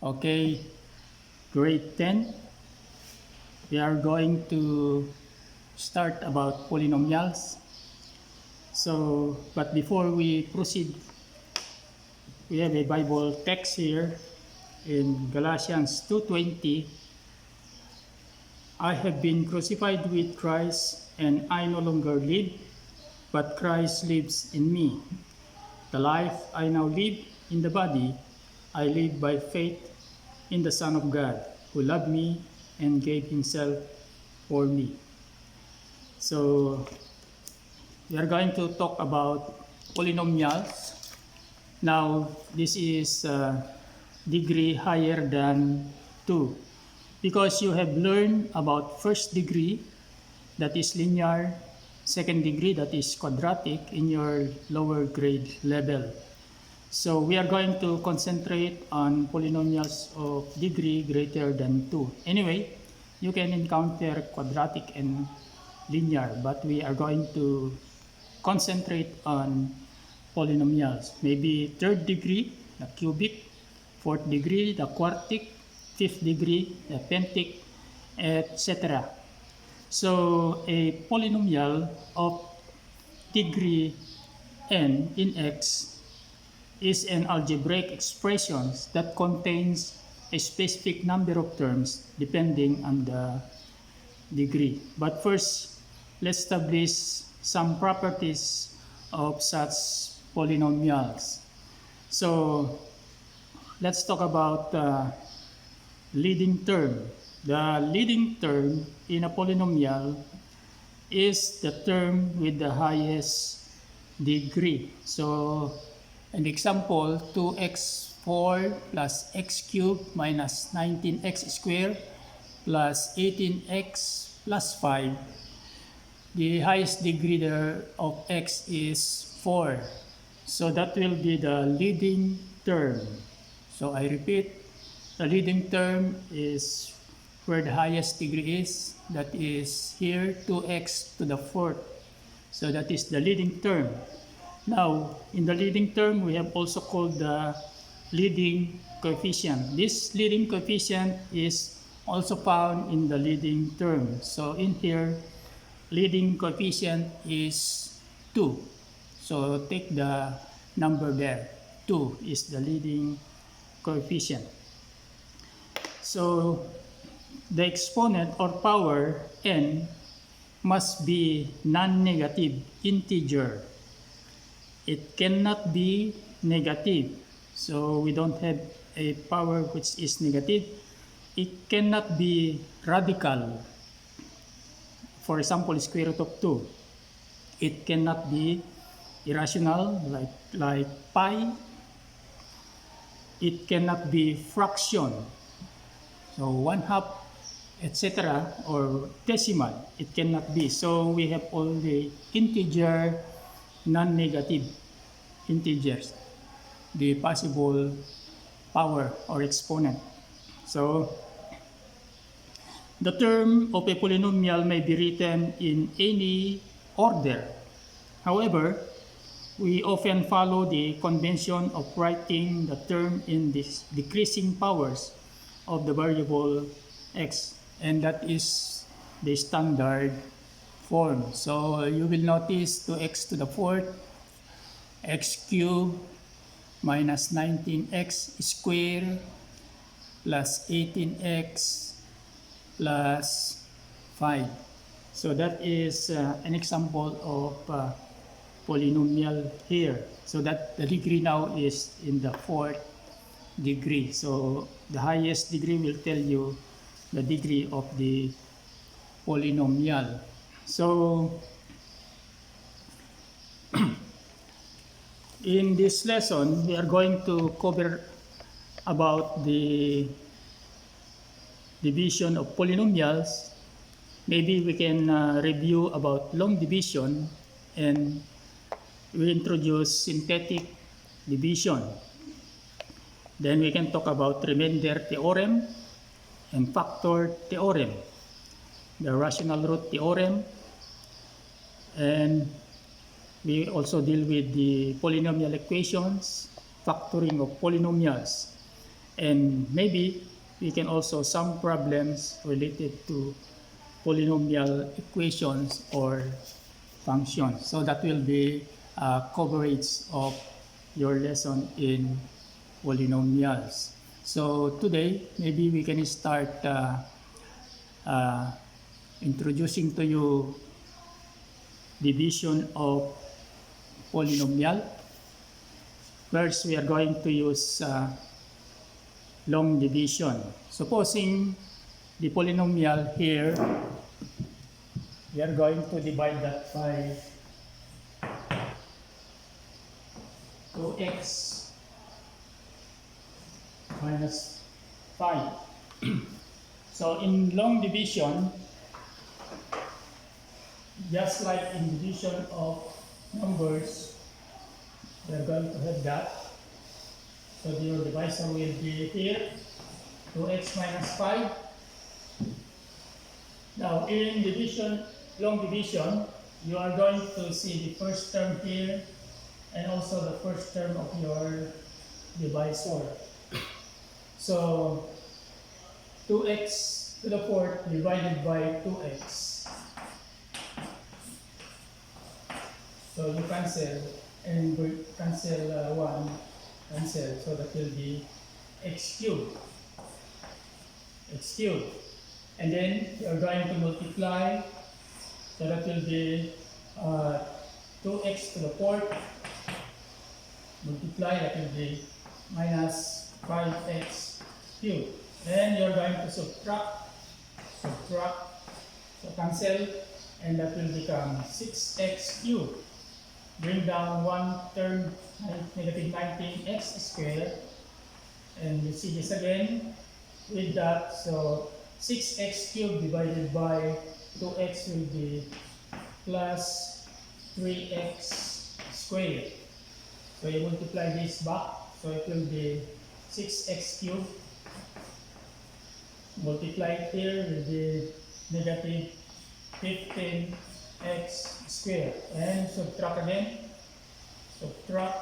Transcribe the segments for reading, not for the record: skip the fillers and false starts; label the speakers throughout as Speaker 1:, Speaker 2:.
Speaker 1: Okay, grade 10. We are going to start about polynomials. But before we proceed, we have a Bible text here in Galatians 2:20. I have been crucified with Christ, and I no longer live, but Christ lives in me. The life I now live in the body, I live by faith in the Son of God, who loved me and gave himself for me. So we are going to talk about polynomials. Now this is degree higher than 2 because you have learned about first degree, that is linear, second degree, that is quadratic, in your lower grade level. So we are going to concentrate on polynomials of degree greater than 2. Anyway, you can encounter quadratic and linear, but we are going to concentrate on polynomials. Maybe third degree, the cubic, fourth degree, the quartic, fifth degree, the pentic, etc. So a polynomial of degree n in x is an algebraic expression that contains a specific number of terms depending on the degree. But first, let's establish some properties of such polynomials. So let's talk about leading term. The leading term in a polynomial is the term with the highest degree. So an example, 2x4 plus x cubed minus 19x squared plus 18x plus 5. The highest degree there of x is 4. So that will be the leading term. So I repeat, the leading term is where the highest degree is. That is here 2x to the 4th. So that is the leading term. Now, in the leading term, we have also called the leading coefficient. This leading coefficient is also found in the leading term. So in here, leading coefficient is 2. So take the number there. 2 is the leading coefficient. So the exponent or power n must be non-negative integer. It cannot be negative. So we don't have a power which is negative. It cannot be radical. For example, square root of 2. It cannot be irrational like pi. It cannot be fraction. So 1/2, etc. or decimal. It cannot be. So we have all the integer, non-negative integers, the possible power or exponent. So the term of a polynomial may be written in any order. However, we often follow the convention of writing the term in this decreasing powers of the variable x, and that is the standard form. So you will notice 2x to the 4th, x cubed minus 19x squared plus 18x plus 5. So that is an example of polynomial here. So that the degree now is in the 4th degree. So the highest degree will tell you the degree of the polynomial. So in this lesson, we are going to cover about the division of polynomials. Maybe we can review about long division, and we introduce synthetic division. Then we can talk about remainder theorem and factor theorem, the rational root theorem, and we also deal with the polynomial equations, factoring of polynomials, And maybe we can also some problems related to polynomial equations or functions. So that will be coverage of your lesson in polynomials. So today, maybe we can start uh, introducing to you division of polynomial. First, we are going to use long division. Supposing the polynomial here, we are going to divide that by 2x minus 5. So in long division, just like in division of numbers, we are going to have that. So your divisor will be here, 2x minus 5. Now in division, long division, you are going to see the first term here and also the first term of your divisor. So 2x to the fourth divided by 2x. So you cancel and cancel 1, cancel. So that will be x cubed. X cubed. And then you are going to multiply. So that will be 2x to the fourth. Multiply, that will be minus 5x cubed. Then you are going to subtract, so cancel, and that will become 6x cubed. Bring down one term, negative 19x squared, and you see this again with that. So 6x cubed divided by 2x will be plus 3x squared. So you multiply this back, so it will be 6x cubed. Multiply it here will be negative 15x squared. And subtract again. Subtract.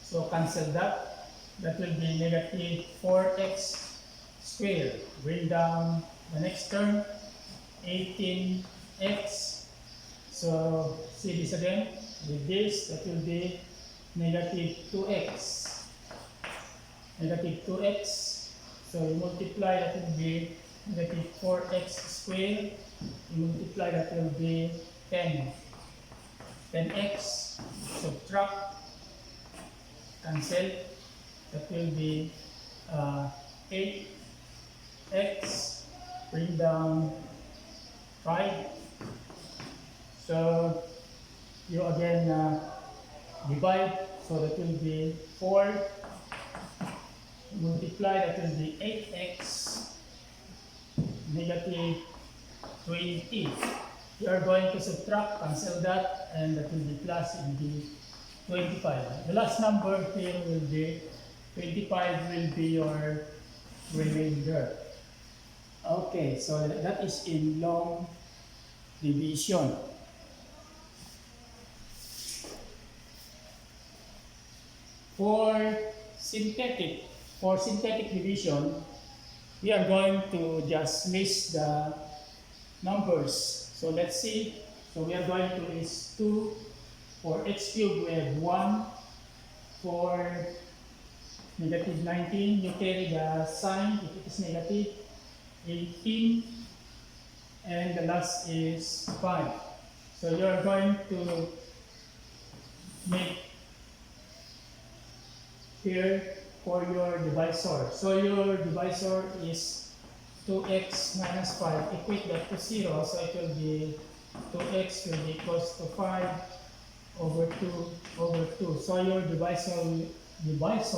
Speaker 1: So cancel that. That will be negative 4x squared. Bring down the next term, 18x. So see this again. With this, that will be negative 2x. Negative 2x. So you multiply, that will be negative 4x squared. You multiply, that will be 10x. Subtract. Cancel. That will be 8x. Bring down 5. So you again divide. So that will be 4. Multiply, that will be 8x negative 20. You are going to subtract, cancel that, and that will be plus in the 25. The last number here will be 25 will be your remainder. Okay, so that is in long division. For synthetic division, we are going to just list the numbers. So let's see. So we are going to list 2. For x cubed, we have 1. For negative 19, you carry the sign if it is negative. 18. And the last is 5. So you are going to make here for your divisor. So your divisor is 2x minus 5. Equate that to 0, so it will be 2x will be equals to 5 over 2 over 2. So your divisor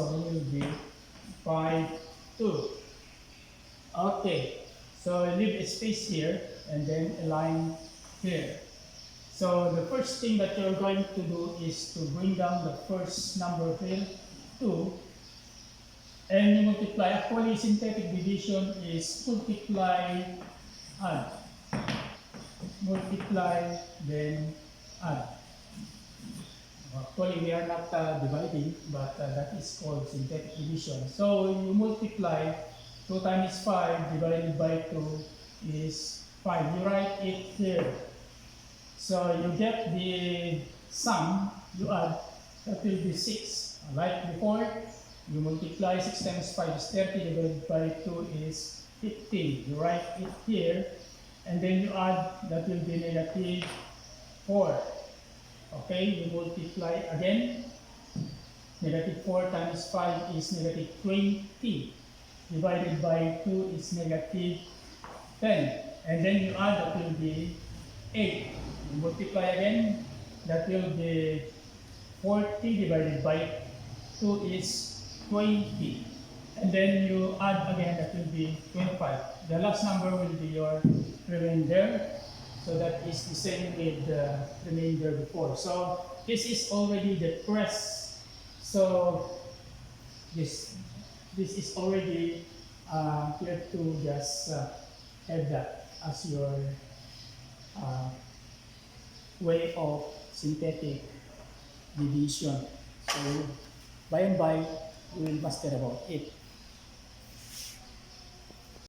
Speaker 1: will be 5, 2. Okay, so leave a space here and then a line here. So the first thing that you're going to do is to bring down the first number here, 2, and you multiply. Actually, synthetic division is multiply, add. Multiply, then add. Actually, we are not dividing, but that is called synthetic division. So you multiply 2 times 5 divided by 2 is 5. You write it here. So you get the sum, you add, that will be 6. Like before, you multiply 6 times 5 is 30 divided by 2 is 15. You write it here, and then you add, that will be negative 4. Okay, you multiply again. Negative 4 times 5 is negative 20. Divided by 2 is negative 10. And then you add, that will be 8. You multiply again, that will be 40 divided by 2 is 20. And then you add again, that will be 25. The last number will be your remainder. So that is the same with the remainder before. So this is already the press. So this is already you have to just have that as your way of synthetic division. So by and by, we will master about it.